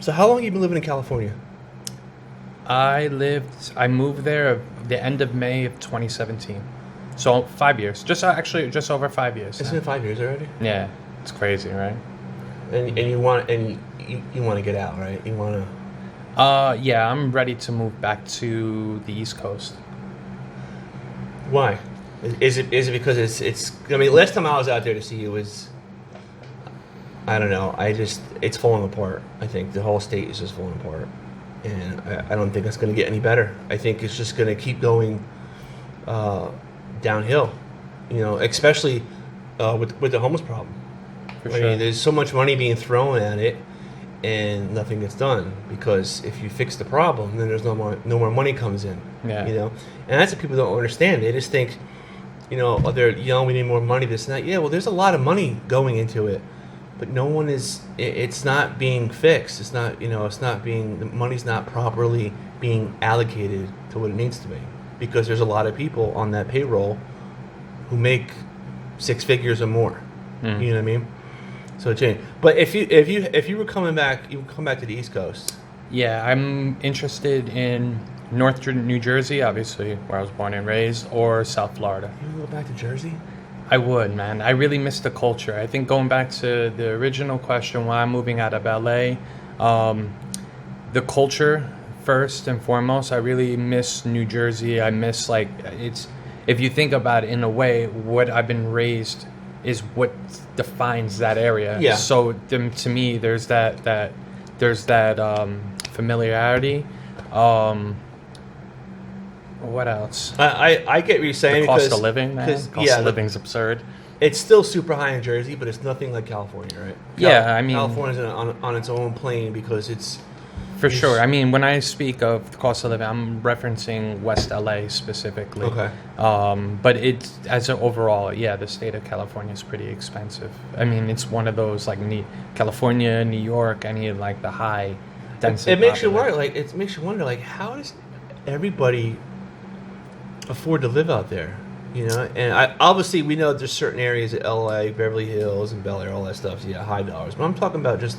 So how long have you been living in California? I moved there the end of May of 2017. So 5 years. Just over 5 years. It's now. been 5 years already. Yeah, it's crazy, right? And you want to get out, right? You want to. Yeah, I'm ready to move back to the East Coast. Why? Is it because it's? I mean, last time I was out there to see you was. I don't know. It's falling apart. I think the whole state is just falling apart, and I don't think it's going to get any better. I think it's just going to keep going downhill. Especially with the homeless problem. For sure. Mean, there's so much money being thrown at it, and nothing gets done because if you fix the problem, then there's no more money comes in. Yeah. And that's what people don't understand. They just think, we need more money, this and that. Yeah, well, there's a lot of money going into it, but no one is. It's not being fixed. It's not. The money's not properly being allocated to what it needs to be because there's a lot of people on that payroll who make six figures or more. You know what I mean? So it changed. But if you were coming back, you would come back to the East Coast. Yeah, I'm interested in North New Jersey, obviously, where I was born and raised, or South Florida. You would go back to Jersey? I would, man. I really miss the culture. I think going back to the original question, why I'm moving out of LA, the culture first and foremost. I really miss New Jersey. I miss if you think about it in a way, what I've been raised is what defines that area. Yeah. So to me, there's that familiarity. What else? I get what you're saying. The cost of living, man. Cost of living's absurd. It's still super high in Jersey, but it's nothing like California, right? California's on its own plane because it's... For sure. I mean, when I speak of the cost of living, I'm referencing West LA specifically. Okay. But overall, the state of California is pretty expensive. I mean, it's one of those California, New York, any of the high density. It makes you wonder, how does everybody afford to live out there? And obviously we know there's certain areas of LA, Beverly Hills, and Bel Air, all that stuff. Yeah, high dollars. But I'm talking about just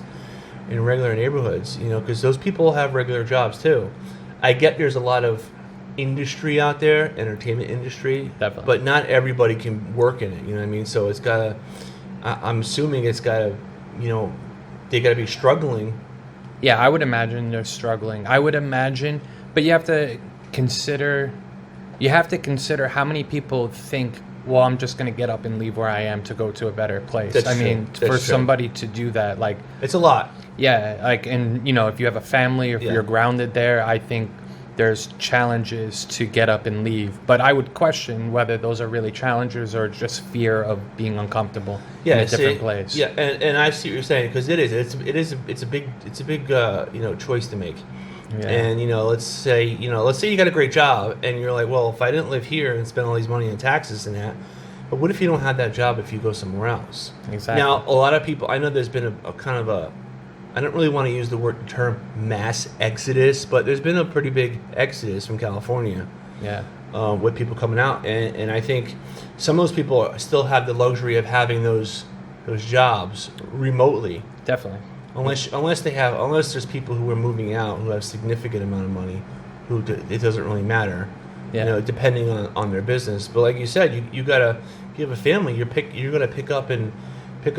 in regular neighborhoods, because those people have regular jobs too. I get there's a lot of industry out there, entertainment industry, definitely, but not everybody can work in it. You know what I mean? So it's gotta. I'm assuming it's gotta. They gotta be struggling. Yeah, I would imagine they're struggling. But you have to consider how many people think, well, I'm just going to get up and leave where I am to go to a better place. Somebody to do that, it's a lot. Yeah, and if you have a family or if you're grounded there, I think there's challenges to get up and leave. But I would question whether those are really challenges or just fear of being uncomfortable in a different place. Yeah, and I see what you're saying because it's a big choice to make. Yeah. And let's say you got a great job and you're like, well, if I didn't live here and spend all these money in taxes and that, but what if you don't have that job if you go somewhere else? Exactly. Now, a lot of people, I know there's been a kind of a, I don't really want to use the term mass exodus, but there's been a pretty big exodus from California. Yeah. With people coming out, and I think some of those people still have the luxury of having those jobs remotely. Definitely. Unless there's people who are moving out who have significant amount of money, it doesn't really matter, depending on their business. But like you said, if you have a family, you're gonna pick up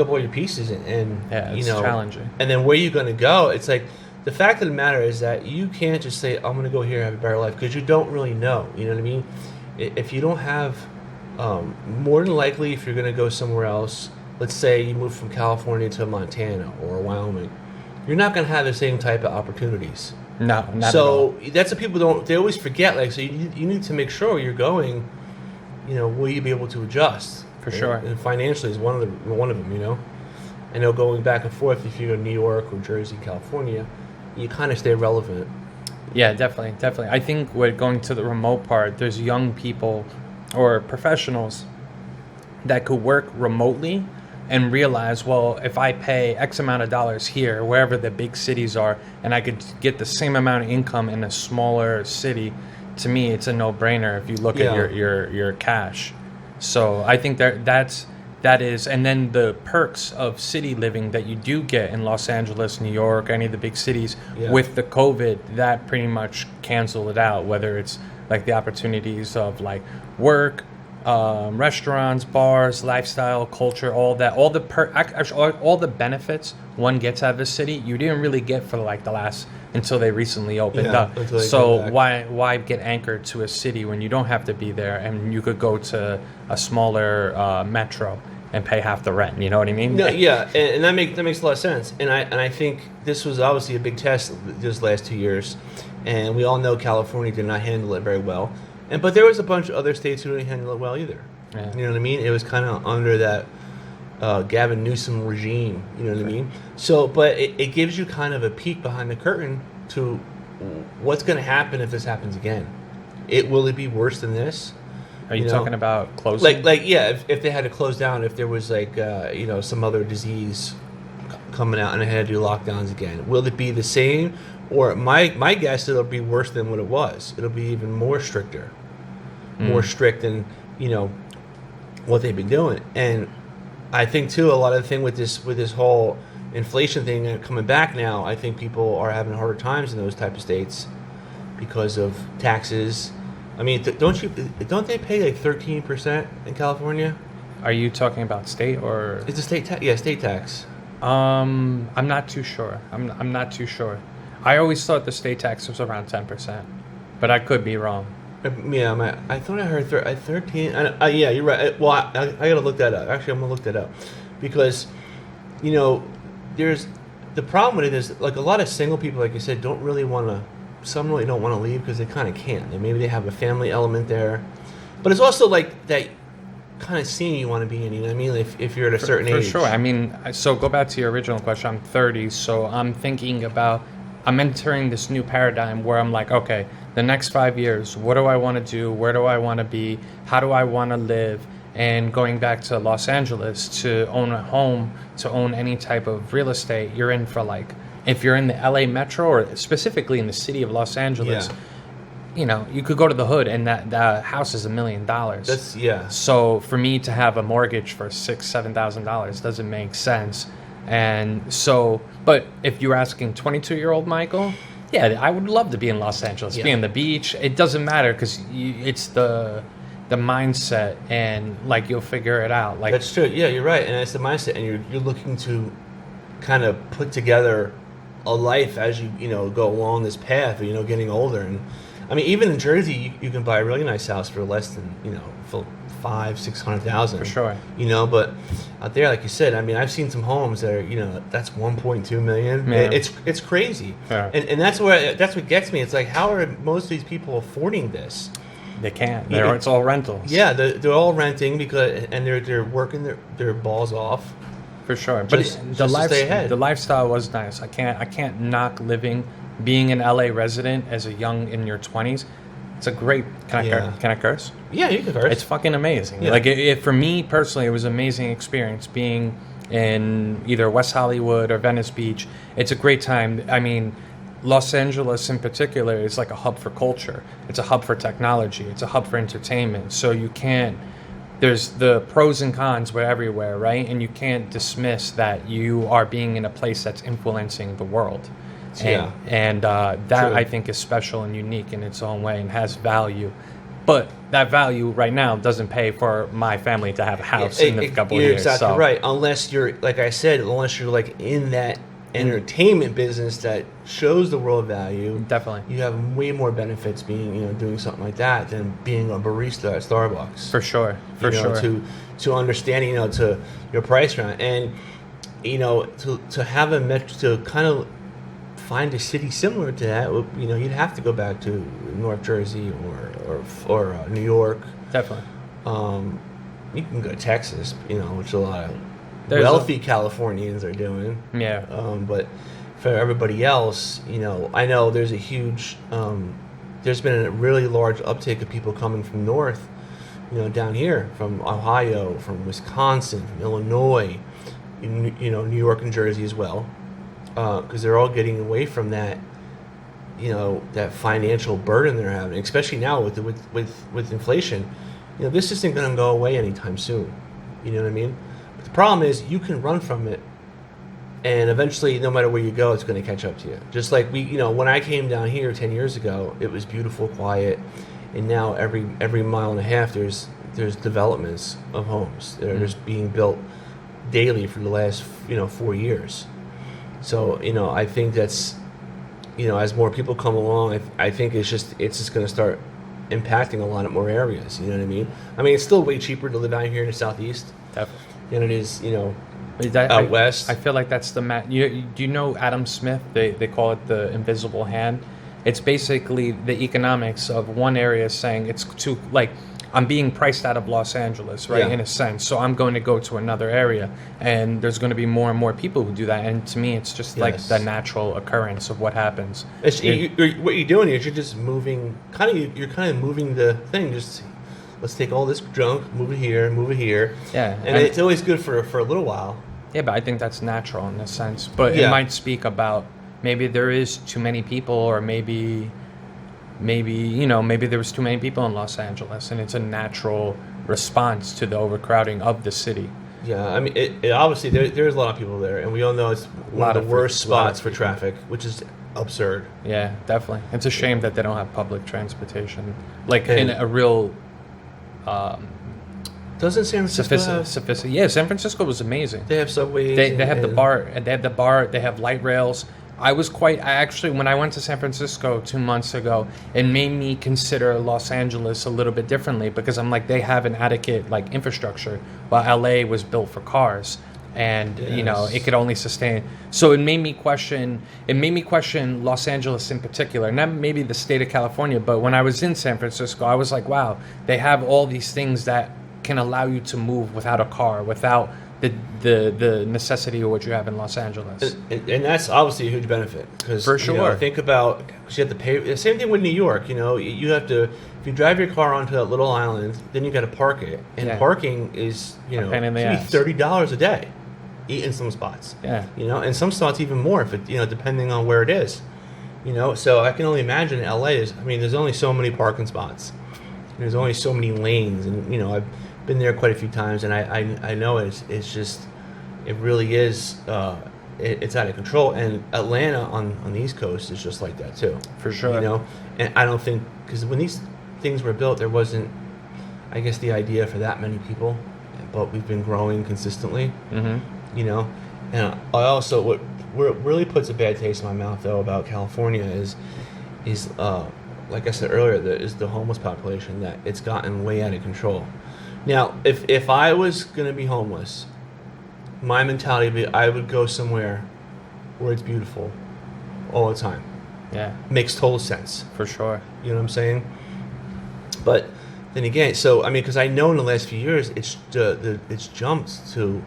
all your pieces and it's challenging. And then where are you gonna go? It's like the fact of the matter is that you can't just say I'm gonna go here and have a better life because you don't really know. You know what I mean? If you don't have, more than likely, if you're gonna go somewhere else. Let's say you move from California to Montana or Wyoming, you're not going to have the same type of opportunities. No, not at all. So that's what people they always forget. So you need to make sure you're going, will you be able to adjust? For sure. And financially is one of them, I know going back and forth, if you go to New York or Jersey, California, you kind of stay relevant. Yeah, definitely. I think with going to the remote part, there's young people or professionals that could work remotely and realize, well, if I pay X amount of dollars here, wherever the big cities are, and I could get the same amount of income in a smaller city, to me, it's a no-brainer if you look at your cash. So I think that's That is, and then the perks of city living that you do get in Los Angeles, New York, any of the big cities with the COVID, that pretty much cancel it out. Whether it's like the opportunities of like work, restaurants, bars, lifestyle, culture, all that, all the benefits one gets out of the city, you didn't really get for like the last until they recently opened up. So why get anchored to a city when you don't have to be there and you could go to a smaller metro and pay half the rent? You know what I mean? No, yeah, and that makes a lot of sense. And I think this was obviously a big test this last 2 years, and we all know California did not handle it very well. But there was a bunch of other states who didn't handle it well either. Yeah. You know what I mean? It was kind of under that Gavin Newsom regime. You know what I mean? So, but it gives you kind of a peek behind the curtain to what's going to happen if this happens again. Will it be worse than this? Are you talking about closing? If they had to close down, if there was some other disease coming out and they had to do lockdowns again, will it be the same? Or my guess, it'll be worse than what it was. It'll be even more stricter, more strict than what they've been doing. And I think too, a lot of the thing with this whole inflation thing coming back now, I think people are having harder times in those type of states because of taxes. I mean, don't they pay like 13% in California? Are you talking about state or? It's a state tax. Yeah, state tax. I'm not too sure. I'm not too sure. I always thought the state tax was around 10%, but I could be wrong. Yeah, I thought I heard 13. Yeah, you're right. Well, I got to look that up. Actually, I'm gonna look that up because, there's the problem with it is like a lot of single people, like you said, don't really want to. Some really don't want to leave because they kind of can't. Maybe they have a family element there, but it's also like that kind of scene you want to be in. You know what I mean? If you're at a certain age. For sure. I mean, so go back to your original question. I'm 30, so I'm entering this new paradigm where I'm like, okay, the next 5 years, what do I want to do? Where do I want to be? How do I want to live? And going back to Los Angeles, to own a home, to own any type of real estate, you're in for like, if you're in the LA metro or specifically in the city of Los Angeles, you could go to the hood and that house is $1 million. So for me to have a mortgage for $6,000-$7,000 doesn't make sense. And so, but if you're asking 22-year-old Michael, yeah, I would love to be in Los Angeles, be on the beach. It doesn't matter because it's the mindset, and like you'll figure it out. Like that's true. Yeah, you're right, and it's the mindset, and you're looking to kind of put together a life as you go along this path of getting older. And I mean, even in Jersey, you can buy a really nice house for less than for $500,000-$600,000 for sure. But out there, like you said, I mean, I've seen some homes that are that's $1.2 million. Yeah. It's crazy. Yeah. And that's what gets me. It's like, how are most of these people affording this? They can't. It's all rentals. Yeah, they're all renting and they're working their balls off. For sure, but the lifestyle was nice. I can't knock being an LA resident as in your 20s. It's a great. Can I curse? Yeah, you can curse. It's fucking amazing. Yeah. Like for me personally, it was an amazing experience being in either West Hollywood or Venice Beach. It's a great time. I mean, Los Angeles in particular is like a hub for culture. It's a hub for technology. It's a hub for entertainment. So you can't. There's the pros and cons were everywhere, right? And you can't dismiss that you are being in a place that's influencing the world. And that True. I think is special and unique in its own way and has value. But that value right now doesn't pay for my family to have a house in a couple of years. You're exactly right. Unless you're, like I said, like in that entertainment business that shows the world value. Definitely. You have way more benefits being, doing something like that than being a barista at Starbucks. For sure. To understanding, to your price range. And, to have to kind of find a city similar to that, you'd have to go back to North Jersey or New York. Definitely. You can go to Texas, which a lot of wealthy Californians are doing. Yeah. But for everybody else, I know there's a huge, there's been a really large uptake of people coming from north, down here, from Ohio, from Wisconsin, from Illinois, New York and Jersey as well. Because they're all getting away from that, that financial burden they're having, especially now with inflation. This isn't going to go away anytime soon. You know what I mean? The problem is you can run from it, and eventually, no matter where you go, it's going to catch up to you. Just like when I came down here 10 years ago, it was beautiful, quiet, and now every mile and a half there's developments of homes that are just being built daily for the last 4 years. So I think that's as more people come along, I think it's just going to start impacting a lot of more areas. You know what I mean? I mean, it's still way cheaper to live out here in the southeast Definitely. than it is out west. I feel like that's the do you know Adam Smith? They call it the invisible hand. It's basically the economics of one area saying it's too, like, I'm being priced out of Los Angeles, right? Yeah. In a sense. So I'm going to go to another area, and there's going to be more and more people who do that. And to me, it's just like the natural occurrence of what happens. What you're doing is you're just moving, you're kind of moving the thing. Just let's take all this junk, move it here. Yeah. And it's always good for a little while. Yeah, but I think that's natural in a sense. But Yeah. it might speak about maybe there is too many people, or maybe there was too many people in Los Angeles, and it's a natural response to the overcrowding of the city. Yeah, I mean, it obviously there's a lot of people there, and we all know it's one of the worst spots for traffic, which is absurd. Yeah, definitely. It's a shame that they don't have public transportation, like in a real. Doesn't San Francisco have? Yeah, San Francisco was amazing. They have subways. They have the bar. They have the bar. They have light rails. I actually, when I went to San Francisco 2 months ago, it made me consider Los Angeles a little bit differently, because I'm like, they have an adequate infrastructure, while LA was built for cars, and Yes. it could only sustain. So it made me question Los Angeles in particular, not maybe the state of California, but when I was in San Francisco, I was like, wow, they have all these things that can allow you to move without a car, without the necessity of what you have in Los Angeles. And that's obviously a huge benefit, because For sure. think about, because you have to pay. The same thing with New York. You have to, if you drive your car onto that little island, then you got to park it, and parking is A pain in the ass. $30 a day, in some spots. Yeah. And some spots even more if it depending on where it is. So I can only imagine in LA there's only so many parking spots. There's only so many lanes, and I've been there quite a few times, and I know it's just, it really is, it's out of control. And Atlanta on the East Coast is just like that too. For sure. And I don't think, because when these things were built, there wasn't, I guess, the idea for that many people, but we've been growing consistently. Mm-hmm. And I also, what really puts a bad taste in my mouth though about California is like I said earlier, is the homeless population, that it's gotten way out of control. Now, if I was going to be homeless, my mentality would be I would go somewhere where it's beautiful all the time. Yeah. Makes total sense. For sure. You know what I'm saying? But then again, because I know in the last few years it's jumped to,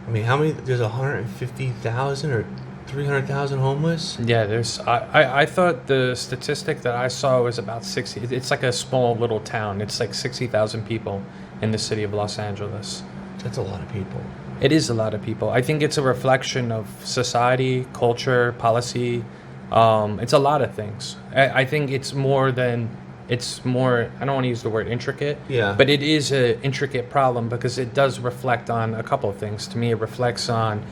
how many? There's 150,000 or 300,000 homeless. Yeah, there's. I thought the statistic that I saw was about 60. It's like a small little town. It's like 60,000 people in the city of Los Angeles. That's a lot of people. It is a lot of people. I think it's a reflection of society, culture, policy. It's a lot of things. I think it's more. I don't want to use the word intricate. Yeah. But it is an intricate problem, because it does reflect on a couple of things. To me, it reflects on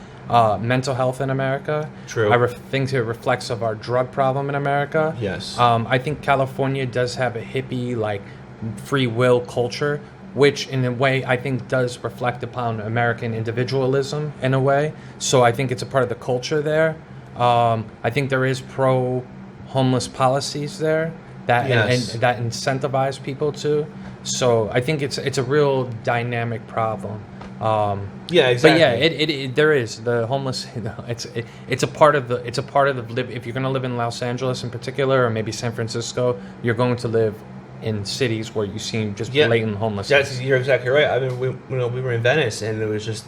mental health in America. True. I think it reflects of our drug problem in America. Yes. I think California does have a hippie, free will culture, which in a way I think does reflect upon American individualism in a way. So I think it's a part of the culture there. I think there is pro-homeless policies there that Yes. and that incentivize people to. So I think it's a real dynamic problem. Yeah, exactly. But yeah, there is the homeless. It's a part of the if you're going to live in Los Angeles in particular, or maybe San Francisco, you're going to live in cities where you see just blatant homelessness. You're exactly right. We were in Venice, and it was just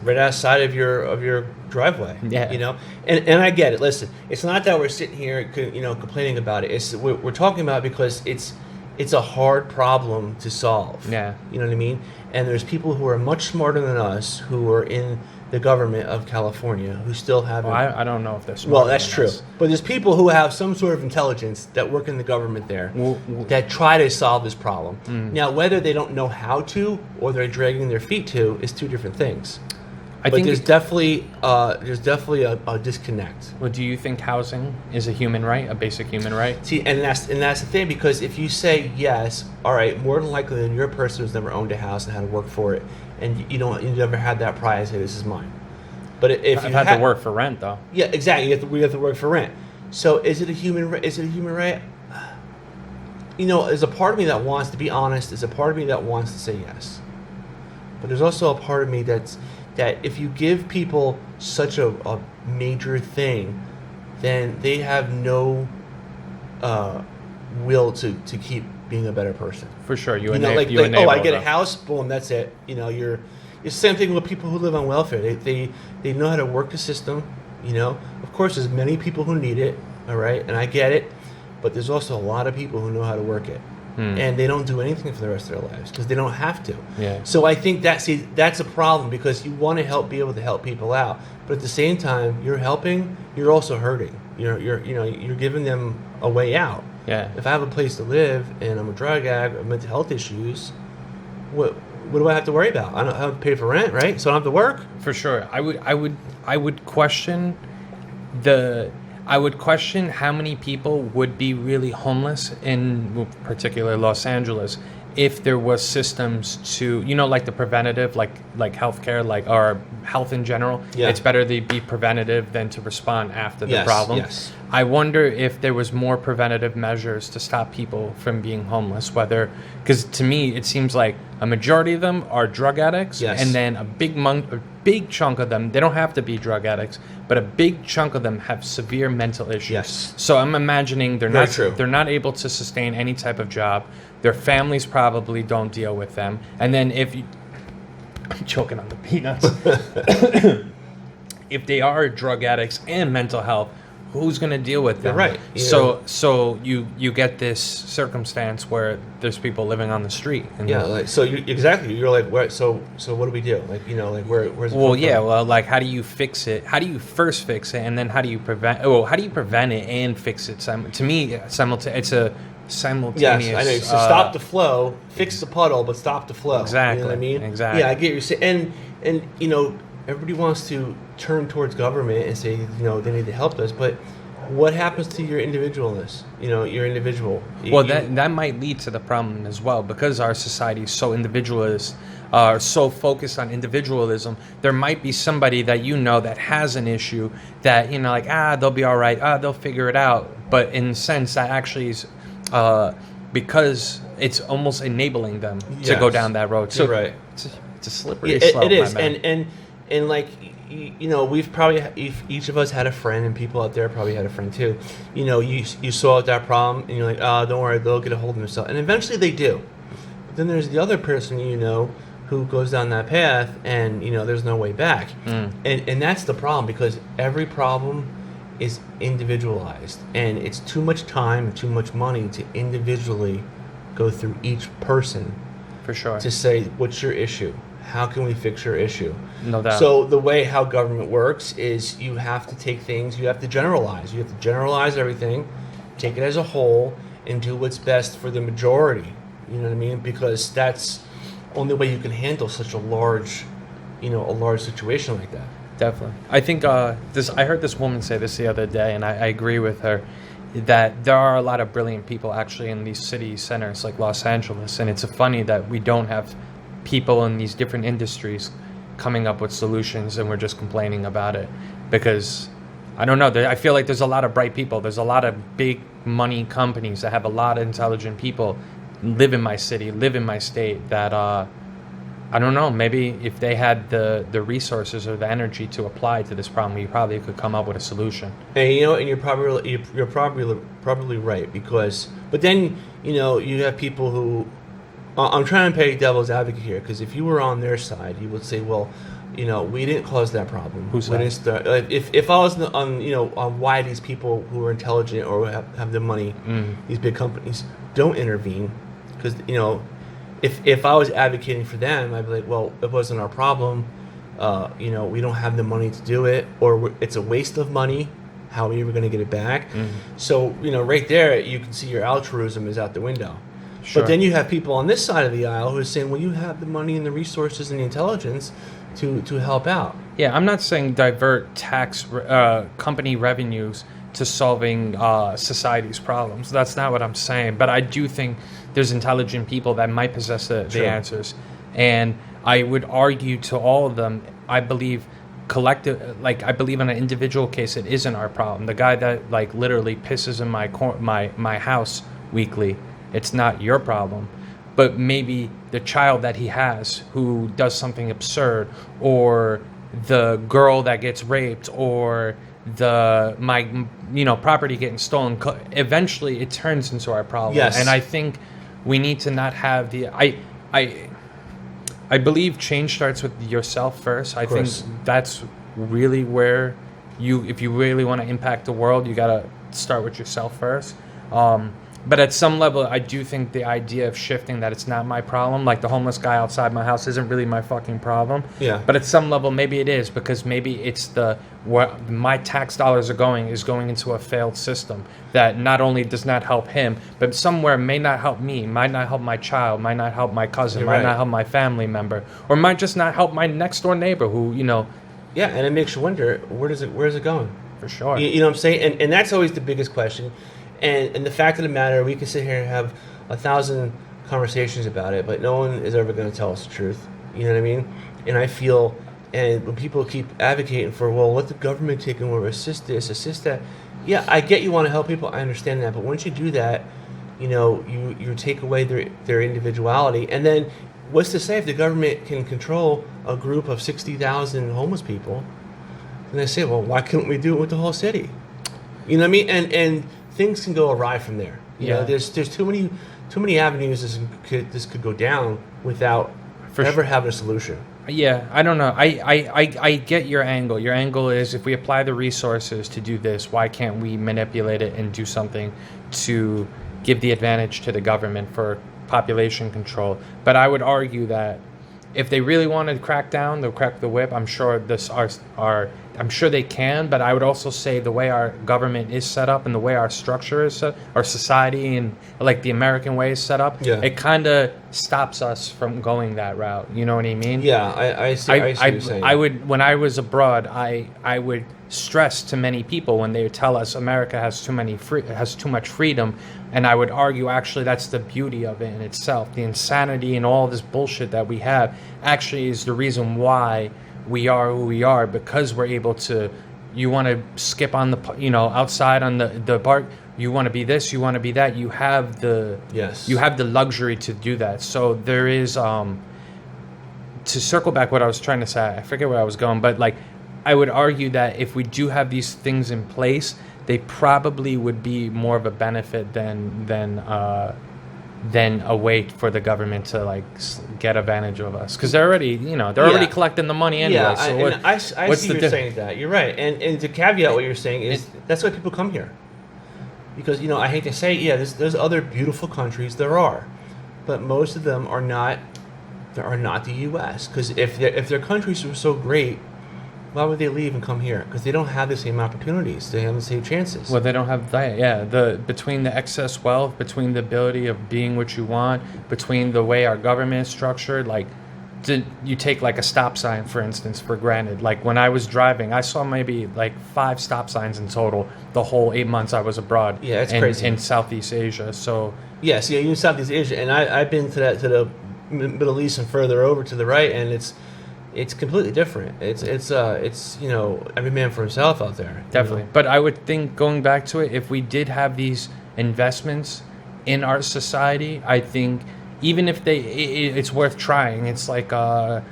right outside of your driveway. Yeah. And I get it. Listen, it's not that we're sitting here complaining about it. We're talking about it because it's a hard problem to solve. Yeah. You know what I mean? And there's people who are much smarter than us who are in the government of California who still haven't. Well, I don't know if that's Well, that's true. But there's people who have some sort of intelligence that work in the government there that try to solve this problem. Now, whether they don't know how to or they're dragging their feet to is two different things. I think there's definitely a disconnect. Well, do you think housing is a human right, a basic human right? See, and that's the thing, because if you say yes, all right, more than likely then you're a person who's never owned a house and had to work for it, and you never had that pride and say this is mine. But if I've had to work for rent though. Yeah, exactly. We have to work for rent. So is it a human right? There's a part of me that wants to be honest. There's a part of me that wants to say yes. But there's also a part of me that if you give people such a major thing, then they have no will to keep being a better person. For sure, I get a house, boom, that's it. You're it's the same thing with people who live on welfare. They know how to work the system. Of course, there's many people who need it. All right, and I get it, but there's also a lot of people who know how to work it. And they don't do anything for the rest of their lives because they don't have to. Yeah. So I think that's a problem, because you want to be able to help people out, but at the same time, you're helping, you're also hurting. You're giving them a way out. Yeah. If I have a place to live and I'm a drug addict or mental health issues, what do I have to worry about? I don't have to pay for rent, right? So I don't have to work. For sure, I would question how many people would be really homeless in particular Los Angeles if there was systems to, like the preventative, like healthcare, or health in general. Yeah. It's better to be preventative than to respond after the Yes, problem. yes. I wonder if there was more preventative measures to stop people from being homeless, because to me it seems like a majority of them are drug addicts. Yes. And then a big chunk of them, they don't have to be drug addicts, but a big chunk of them have severe mental issues. Yes. So I'm imagining they're not able to sustain any type of job. Their families probably don't deal with them. And then I'm choking on the peanuts. If they are drug addicts and mental health, who's going to deal with them? You're right. So you get this circumstance where there's people living on the street. And You're like, where? So what do we do? Where's it? Well, yeah. Well, how do you fix it? How do you first fix it, and then how do you prevent? Oh, how do you prevent it and fix it? To me, it's a simultaneous. Yes, I know. So stop the flow, fix the puddle, but stop the flow. Exactly. You know what I mean? Exactly. Yeah, I get what you're saying. And everybody wants to turn towards government and say, they need to help us, but what happens to your individualness? Your individual. Well, that might lead to the problem as well, because our society is so individualist, so focused on individualism. There might be somebody that that has an issue that they'll be all right, they'll figure it out. But in a sense, that actually is because it's almost enabling them to go down that road. So you're right. It's a slippery slope. It is, my man. and we've probably, each of us had a friend, and people out there probably had a friend too. You solve that problem, and you're like, don't worry, they'll get a hold of themselves, and eventually they do. But then there's the other person who goes down that path, and there's no way back. And that's the problem, because every problem is individualized, and it's too much time and too much money to individually go through each person. For sure. To say, what's your issue? How can we fix your issue? No doubt. So the way how government works is you have to take things, you have to generalize. You have to generalize everything, take it as a whole, and do what's best for the majority. You know what I mean? Because that's the only way you can handle such a large situation like that. Definitely. I think I heard this woman say this the other day, and I agree with her, that there are a lot of brilliant people actually in these city centers like Los Angeles, and it's funny that we don't have people in these different industries coming up with solutions, and we're just complaining about it, because I don't know, I feel like there's a lot of bright people, there's a lot of big money companies that have a lot of intelligent people live in my city, live in my state, that I don't know, maybe if they had the resources or the energy to apply to this problem, you probably could come up with a solution. And you're probably right, but then you have people who, I'm trying to play devil's advocate here, because if you were on their side, you would say, well, we didn't cause that problem. Who's we that? didn't start. If I was on why these people who are intelligent or have the money, these big companies don't intervene, because if I was advocating for them, I'd be like, well, it wasn't our problem. we don't have the money to do it, or it's a waste of money. How are you going to get it back? So, right there, you can see your altruism is out the window. Sure. But then you have people on this side of the aisle who are saying, well, you have the money and the resources and the intelligence to help out. Yeah, I'm not saying divert tax company revenues to solving society's problems. That's not what I'm saying. But I do think there's intelligent people that might possess the answers. And I would argue to all of them, I believe I believe in an individual case, it isn't our problem. The guy that literally pisses in my house weekly, it's not your problem. But maybe the child that he has who does something absurd, or the girl that gets raped, or my property getting stolen, eventually it turns into our problem. Yes. And I think we need to not have I believe change starts with yourself first. I think that's really where if you really want to impact the world, you got to start with yourself first. But at some level, I do think the idea of shifting that it's not my problem, like the homeless guy outside my house isn't really my fucking problem. Yeah. But at some level, maybe it is, because maybe it's where my tax dollars are going into a failed system that not only does not help him, but somewhere may not help me, might not help my child, might not help my cousin, might not help my family member, or might just not help my next door neighbor who, Yeah, and it makes you wonder, where's it going? For sure. You know what I'm saying? And that's always the biggest question. And the fact of the matter, we can sit here and have 1,000 conversations about it, but no one is ever going to tell us the truth. You know what I mean? And I feel, and when people keep advocating for, well, let the government take over, assist this, assist that. Yeah, I get you want to help people. I understand that. But once you do that, you take away their individuality. And then what's to say if the government can control a group of 60,000 homeless people? And they say, well, why couldn't we do it with the whole city? You know what I mean? And things can go awry from there. You know, there's too many avenues this could go down without ever having a solution. Yeah, I don't know. I get your angle. Your angle is, if we apply the resources to do this, why can't we manipulate it and do something to give the advantage to the government for population control? But I would argue that if they really want to crack down, they'll crack the whip. I'm sure I'm sure they can, but I would also say the way our government is set up and the way our structure is set, our society and the American way is set up, it kind of stops us from going that route. You know what I mean? Yeah, I see what you're saying. When I was abroad, I would stress to many people when they would tell us America has too much freedom, and I would argue actually that's the beauty of it in itself. The insanity and all this bullshit that we have actually is the reason why we are who we are, because we're able to. You want to skip on outside on the park. You want to be this. You want to be that. You have the luxury to do that. So there is to circle back what I was trying to say. I forget where I was going, but I would argue that if we do have these things in place, they probably would be more of a benefit than a way for the government to get advantage of us, because they're already already collecting the money anyway. Yeah, so I see you're saying that. You're right, and to caveat what you're saying is that's why people come here, because I hate to say there's other beautiful countries, there are, but most of them are not the U.S. Because if their countries were so great, why would they leave and come here? Because they don't have the same opportunities. They have the same chances. Well, they don't have that. Yeah, between the excess wealth, between the ability of being what you want, between the way our government is structured, you take a stop sign, for instance, for granted. When I was driving, I saw maybe 5 stop signs in total the whole 8 months I was abroad. Yeah, it's crazy. In Southeast Asia. So yes, you're in Southeast Asia, and I've been to the Middle East and further over to the right, and it's completely different. It's every man for himself out there. Definitely. But I would think, going back to it, if we did have these investments in our society, I think even if it's worth trying. It's like the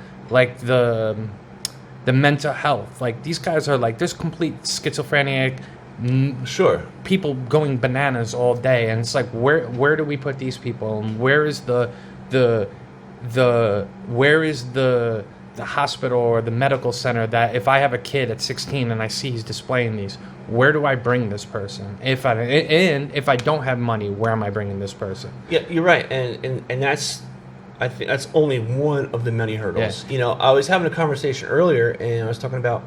mental health. These guys are there's complete schizophrenic. Sure. People going bananas all day, and it's where do we put these people? And where is the hospital or the medical center that if I have a kid at 16 and I see he's displaying these, where do I bring this person? If I don't have money, where am I bringing this person? Yeah, you're right, and that's I think that's only one of the many hurdles. Yeah. You know, I was having a conversation earlier, and I was talking about,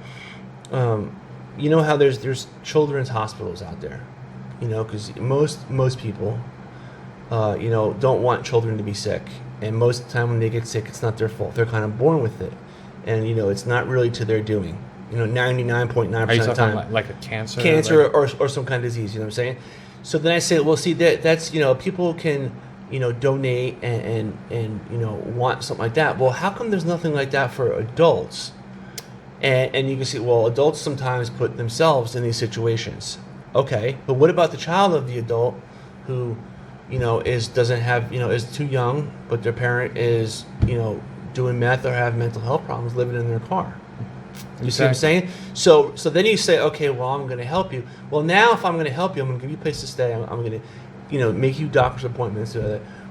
you know, how there's children's hospitals out there. You know, because most people, you know, don't want children to be sick, and most of the time when they get sick, it's not their fault. They're kind of born with it, and you know, it's not really to their doing. You know, 99.9% of the time, like a cancer, or some kind of disease. You know what I'm saying? So then I say, well, see, that's you know, people can, you know, donate and you know, want something like that. Well, how come there's nothing like that for adults? And you can see, well, adults sometimes put themselves in these situations. Okay, but what about the child of the adult who, you know, doesn't have, you know, is too young, but their parent is, you know, doing meth or have mental health problems, living in their car? You see what I'm saying? So then you say, okay, well, I'm going to help you. Well, now if I'm going to help you, I'm going to give you a place to stay. I'm going to, you know, make you doctor's appointments,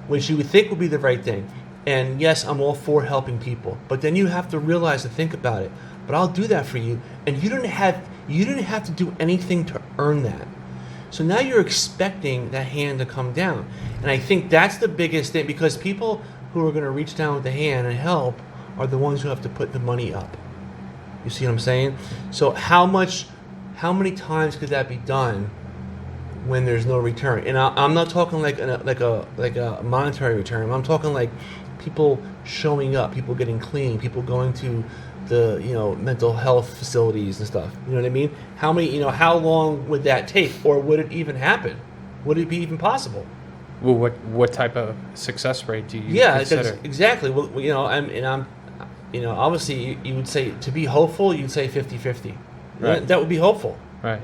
which you would think would be the right thing. And yes, I'm all for helping people, but then you have to realize and think about it. But I'll do that for you, and you didn't have to do anything to earn that. So now you're expecting that hand to come down, and I think that's the biggest thing, because people who are going to reach down with the hand and help are the ones who have to put the money up. You see what I'm saying? So how many times could that be done when there's no return? And I'm not talking like a monetary return. I'm talking like people showing up, people getting clean, people going to the, you know, mental health facilities and stuff. You know what I mean? How long would that take, or would it even happen? Would it be even possible? Well, what type of success rate do you consider? Exactly. Well, you know, I'm you know, obviously you would say, to be hopeful, you'd say 50-50. Right. That would be hopeful. Right.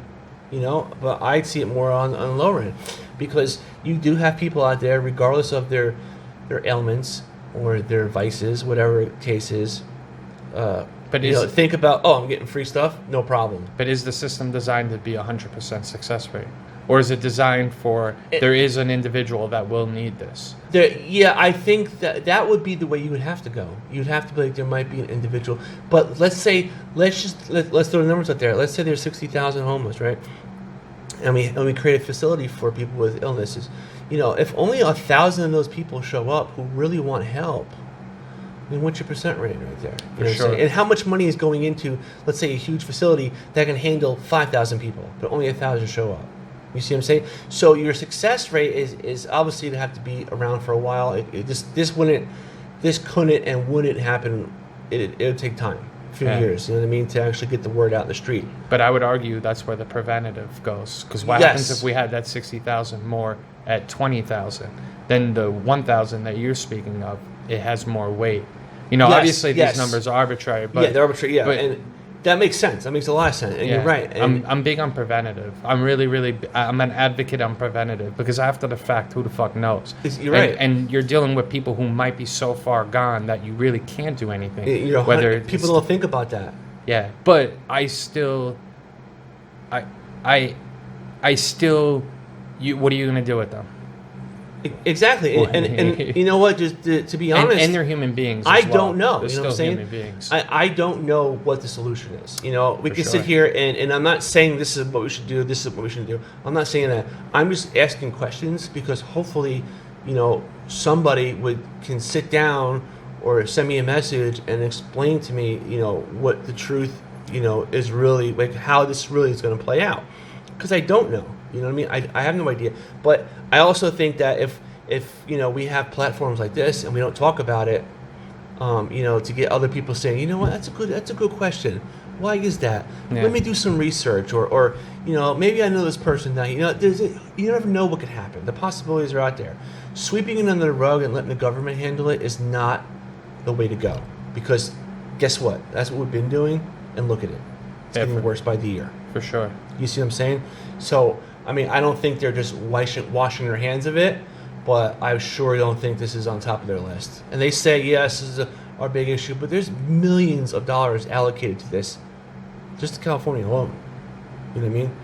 You know, but I'd see it more on the lower end, because you do have people out there, regardless of their ailments or their vices, whatever the case is. But you know, think about, I'm getting free stuff, no problem. But is the system designed to be 100% success rate? Or is it designed for, there is an individual that will need this? Yeah, I think that would be the way you would have to go. You'd have to be like, there might be an individual. But let's throw the numbers out there. Let's say there's 60,000 homeless, right? And we create a facility for people with illnesses. You know, if only 1,000 of those people show up who really want help, I mean, what's your percent rate right there? You know what I'm saying? And how much money is going into, let's say, a huge facility that can handle 5,000 people, but only 1,000 show up? You see what I'm saying? So your success rate is obviously to have to be around for a while. This couldn't and wouldn't happen. It would take time, a few years. You know what I mean? To actually get the word out in the street. But I would argue that's where the preventative goes. Because what happens if we had that 60,000 more at 20,000? Then the 1,000 that you're speaking of, it has more weight. You know, obviously these numbers are arbitrary. But, they're arbitrary. Yeah, and that makes sense. That makes a lot of sense. And you're right. And I'm big on preventative. I'm I'm an advocate on preventative, because after the fact, who the fuck knows? You're right. And you're dealing with people who might be so far gone that you really can't do anything. You know, whether people don't think about that. Yeah, but I still, what are you going to do with them? Exactly, and you know what? Just to be honest, and they're human beings. I don't know. They're you know what I'm saying? Human beings. I don't know what the solution is. You know, we can sit sure. here and I'm not saying this is what we should do. This is what we should do. I'm not saying that. I'm just asking questions, because hopefully, you know, somebody can sit down or send me a message and explain to me, you know, what the truth, you know, is really like, how this really is going to play out. Because I don't know. You know what I mean? I have no idea. But I also think that if you know, we have platforms like this and we don't talk about it, you know, to get other people saying, you know what, that's a good question. Why is that? Yeah. Let me do some research, or you know, maybe I know this person now. You know, you never know what could happen. The possibilities are out there. Sweeping it under the rug and letting the government handle it is not the way to go. Because guess what? That's what we've been doing, and look at it. It's getting worse by the year. For sure. You see what I'm saying? So, I mean, I don't think they're just washing their hands of it, but I sure don't think this is on top of their list. And they say, yes, this is our big issue, but there's millions of dollars allocated to this, just to California alone. You know what I mean?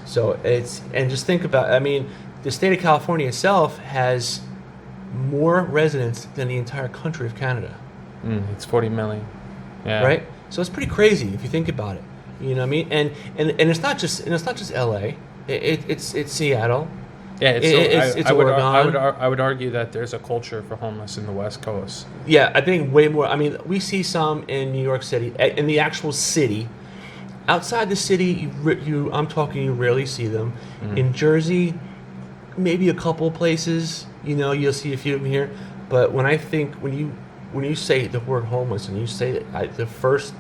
So and just think about, I mean, the state of California itself has more residents than the entire country of Canada. It's 40 million. Yeah. Right? So it's pretty crazy if you think about it. You know what I mean? And it's not just LA. It's Seattle. Yeah, It's I would Oregon. I would argue that there's a culture for homeless in the West Coast. Yeah, I think way more. I mean, we see some in New York City, in the actual city. Outside the city, I'm talking, you rarely see them. In Jersey, maybe a couple places. You'll see a few of them here. But when you say the word homeless and you say that, the first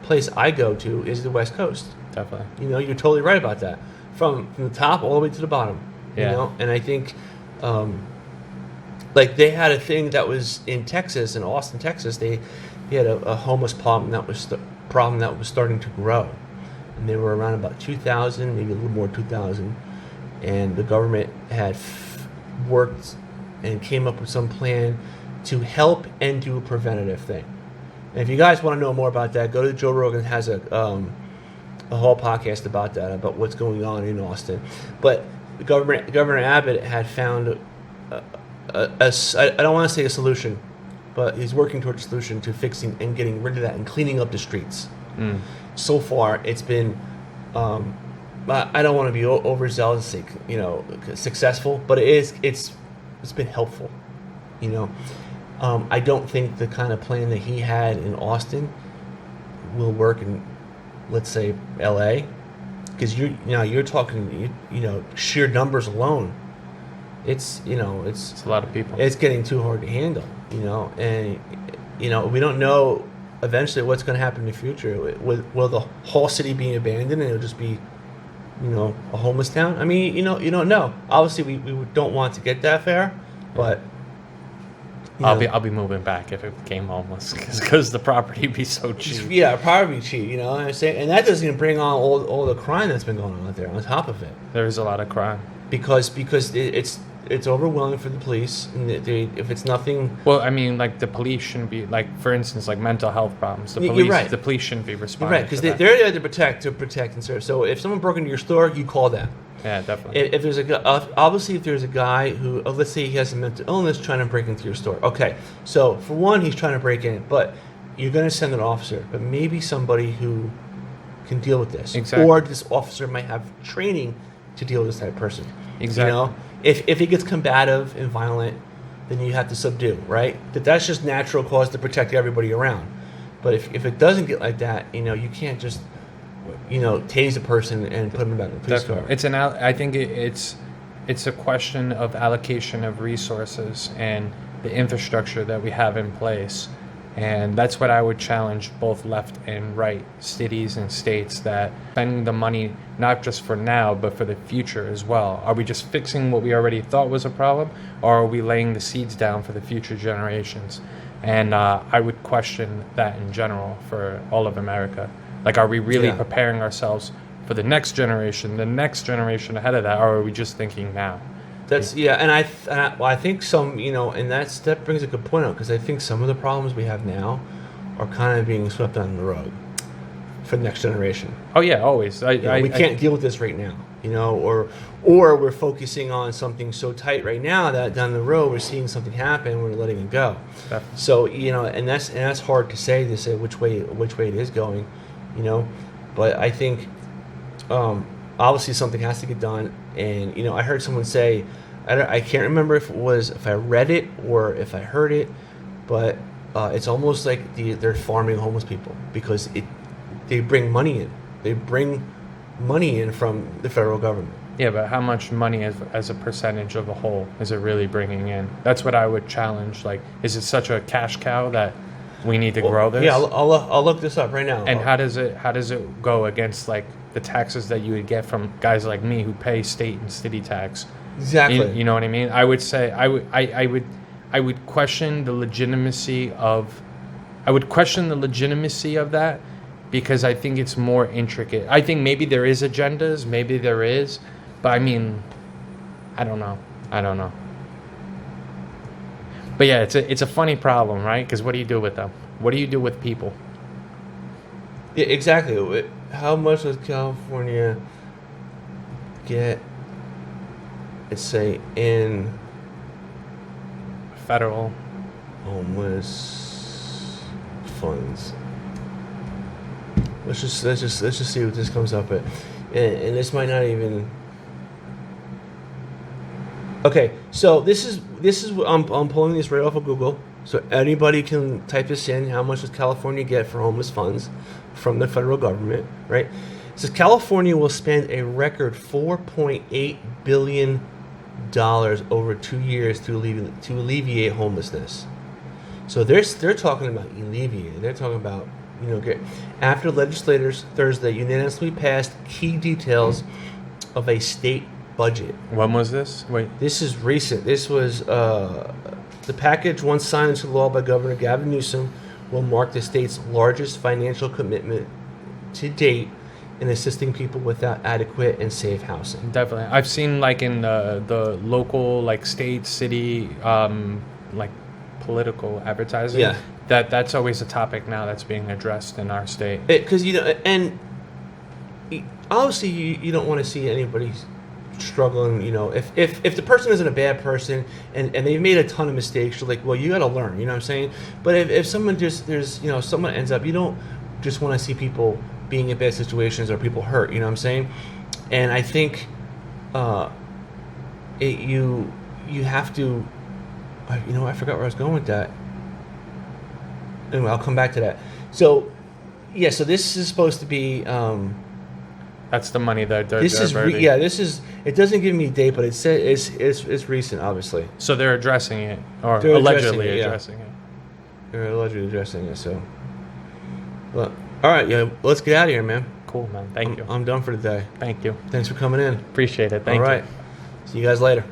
place I go to is the West Coast. Definitely. You're totally right about that. From the top all the way to the bottom. Yeah. And I think, like they had a thing that was in Texas, in Austin, Texas. They had a homeless problem that was starting to grow, and they were around about 2000, maybe a little more 2000, and the government had worked and came up with some plan to help and do a preventative thing. And if you guys want to know more about that, go to Joe Rogan has a whole podcast about that, about what's going on in Austin. But Governor Abbott had found I don't want to say a solution, but he's working toward a solution to fixing and getting rid of that and cleaning up the streets. So far, it's been, I don't want to be overzealous, successful, but it's been helpful. I don't think the kind of plan that he had in Austin will work in, let's say, L.A., because you're talking sheer numbers alone. It's a lot of people. It's getting too hard to handle, and we don't know eventually what's going to happen in the future. Will the whole city be abandoned and it'll just be a homeless town? I mean, you don't know. Obviously, we don't want to get that far, but I'll be moving back if it became homeless because the property would be so cheap. Yeah, probably cheap. I'm saying, and that doesn't even bring on all the crime that's been going on out there on top of it. There is a lot of crime because it's overwhelming for the police, and if it's nothing. Well, I mean, like the police shouldn't be for instance, like mental health problems. You're right. The police shouldn't be responding. You're right, because they're there to protect and serve. So if someone broke into your store, you call them. Yeah, definitely. If there's if there's a guy who, let's say he has a mental illness trying to break into your store. Okay, so for one, he's trying to break in, but you're going to send an officer, but maybe somebody who can deal with this. Exactly. Or this officer might have training to deal with this type of person. Exactly. If it gets combative and violent, then you have to subdue, right? That's just natural cause to protect everybody around. But if it doesn't get like that, you can't just tase a person and put them back in the police car. I think it's a question of allocation of resources and the infrastructure that we have in place, and that's what I would challenge both left and right cities and states, that spending the money not just for now but for the future as well. Are we just fixing what we already thought was a problem, or are we laying the seeds down for the future generations? And I would question that in general for all of America. Like, are we really preparing ourselves for the next generation ahead of that, or are we just thinking now? And I think some, and that brings a good point out, because I think some of the problems we have now are kind of being swept under the rug for the next generation. Oh yeah, always. We can't deal with this right now, or we're focusing on something so tight right now that down the road we're seeing something happen, we're letting it go. Definitely. So and that's hard to say which way it is going. But I think obviously something has to get done, and I heard someone say, I can't remember if I read it or if I heard it, but it's almost like they're farming homeless people, because they bring money in from the federal government. Yeah, but how much money as a percentage of the whole is it really bringing in? That's what I would challenge. Like, is it such a cash cow that we need to grow this? Yeah, I'll look this up right now. And how does it go against like the taxes that you would get from guys like me who pay state and city tax? Exactly. You know what I mean? I would say I would question the legitimacy of that, because I think it's more intricate. I think maybe there is agendas, maybe there is, but I mean, I don't know. But yeah, it's a funny problem, right? Because what do you do with them? What do you do with people? Yeah, exactly. How much does California get, let's say, in federal homeless funds? Let's just see what this comes up at, and this might not even. Okay, so this is I'm pulling this right off of Google, so anybody can type this in. How much does California get for homeless funds from the federal government? Right. It says California will spend a record $4.8 billion over 2 years to alleviate homelessness. So they're talking about alleviating. They're talking about after legislators Thursday unanimously passed key details of a state budget. When was this? Wait. This is recent. This was the package, once signed into law by Governor Gavin Newsom, will mark the state's largest financial commitment to date in assisting people without adequate and safe housing. Definitely. I've seen like in the local, like state, city, like political advertising. Yeah. That's always a topic now that's being addressed in our state. Because and obviously you don't want to see anybody struggling. If the person isn't a bad person and they've made a ton of mistakes, you're like, well, you got to learn. You know what I'm saying? But if someone someone ends up, you don't just want to see people being in bad situations or people hurt. You know what I'm saying? And I think you have to. I forgot where I was going with that. Anyway, I'll come back to that. So, yeah. So this is supposed to be. That's the money that they're this is diverting. this is. It doesn't give me a date, but it's recent, obviously. So they're addressing it, or They're allegedly addressing addressing it. They're allegedly addressing it. So, well, all right, yeah. Let's get out of here, man. Cool, man. Thank you. I'm done for today. Thank you. Thanks for coming in. Appreciate it. Thank you. All right. See you guys later.